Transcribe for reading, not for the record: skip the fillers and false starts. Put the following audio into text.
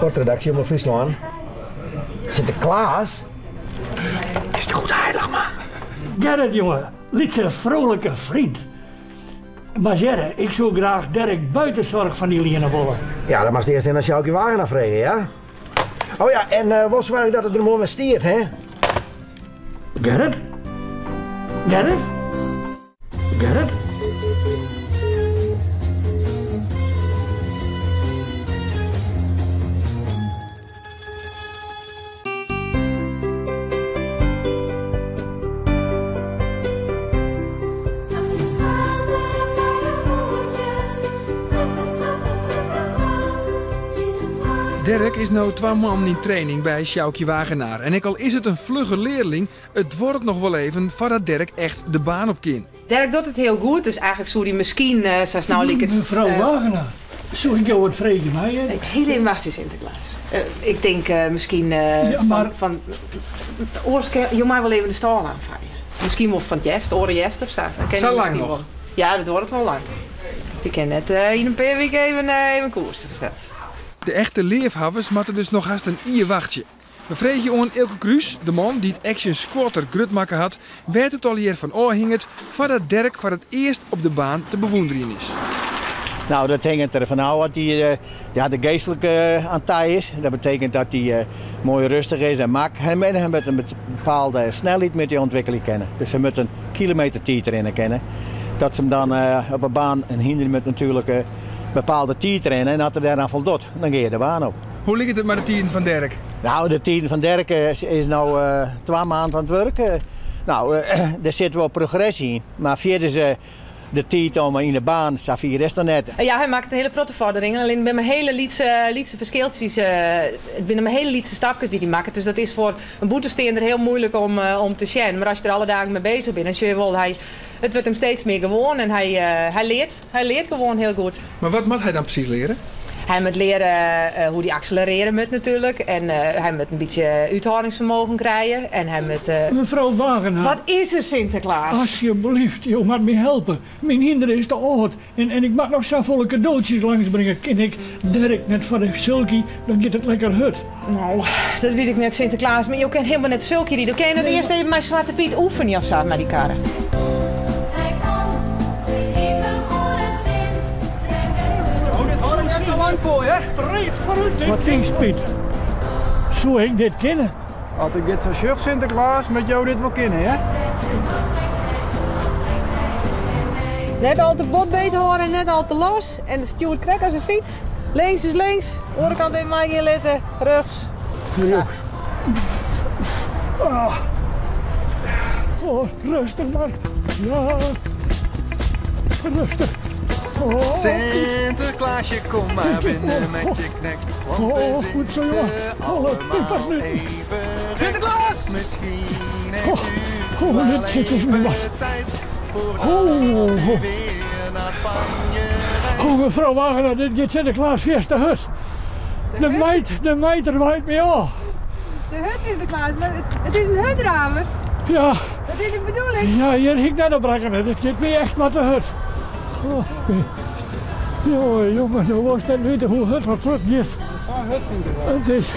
sportredactie Omroep Friesland. Sinterklaas? Is die goed heilig, man? Gerrit, jongen, liet zijn vrolijke vriend. Maar Gerrit, ik zou graag Dirk buitenzorg van die Liene willen. Ja, dan mag je eerst in naar Sjoukje Wagenaar vragen, ja? Oh ja, en was waar dat het er mooi met stiert, hè? Gerrit? Gerrit? Gerrit? Dirk is nou 2 maanden in training bij Sjoukje Wagenaar. En ik al is het een vlugge leerling, het wordt nog wel even voordat Dirk echt de baan op kan. Dirk doet het heel goed, dus eigenlijk zou hij misschien, zoals nou liek het... Mevrouw Wagenaar, zou ik jou wat vragen, maar je... Heel even wachten, Sinterklaas. Ik denk misschien van Oorske, je mag wel even de stal aanvangen. Misschien wel van Jest, Oren Jest of zo. Zo lang nog? Wel. Ja, dat wordt wel lang. Die kan net in een paar weken even koers gezet. De echte leefhavers moeten dus nog haast een ier wachtje. We vregen je om Ilke Kruis, de man die het Action Squatter grutmakken had, werd het al hier van oorhingert voordat Dirk voor het eerst op de baan te bewonderen is. Nou, dat hangt er van af dat hij de geestelijke aan tij is. Dat betekent dat hij mooi rustig is en mak. En met een bepaalde snelheid met die ontwikkeling kennen. Dus ze moeten een kilometer erin kennen. Dat ze hem dan op een baan een hindernis natuurlijk bepaalde tijd rennen en dat er daaraan voldoet, dan ga je de baan op. Hoe ligt het met de tien van Dirk? Nou, de tien van Dirk is nu 2 maanden aan het werken. Nou, er zit wel progressie in, maar via de tijd om in de baan, Safir is er net. Ja, hij maakt een hele protevordering. Alleen bij mijn hele lietse verschiltjes, binnen mijn hele lietse stapjes die hij maakt. Dus dat is voor een boetesteender heel moeilijk om te zien. Maar als je er alle dagen mee bezig bent, dan zie je wel, het wordt hem steeds meer gewoon en hij leert gewoon heel goed. Maar wat moet hij dan precies leren? Hij moet leren hoe hij accelereren moet natuurlijk. En hij moet een beetje uithoudingsvermogen krijgen. En hij moet... Mevrouw Wagenaar. Wat is er, Sinterklaas? Alsjeblieft, je mag me helpen. Mijn hinderen is te oud. En ik mag nog zoveel cadeautjes langsbrengen. Ken ik Dirk net van de sulky, dan gaat het lekker hut. Nou, dat weet ik net, Sinterklaas. Maar je kent helemaal net sulky die. Dan kan je het eerst even mijn Zwarte Piet oefenen of zo naar die karren. Wat ging Piet? Zou ik dit kennen? Als ik dit zo zeg, Sinterklaas, met jou dit wel kennen, hè? Net al te bot beet horen, net al te los. En de steward krijgt als een fiets. Links is links, onderkant even maar hier letten, rechts. Rechts. Ah. Oh, rustig maar. Ja. Rustig. Oh, Sinterklaasje, kom maar binnen met je knek. Want we goed zo, jongen. allemaal even Sinterklaas! Misschien heeft u dit zit dus me wat. tijd voordat u weer naar Spanje. Mevrouw Wagenaar, dit gaat Sinterklaas fiesta hut. De meid waait me af. De hut, Sinterklaas, maar het is een hutramer. Ja. Dat is de bedoeling. Ja, hier ging naar de brakken. Dit gaat me echt wat de hut. Oh, jongen, nou was net weten hoe het wat terug gaat. Ah, hut, Sinterklaas. Het is...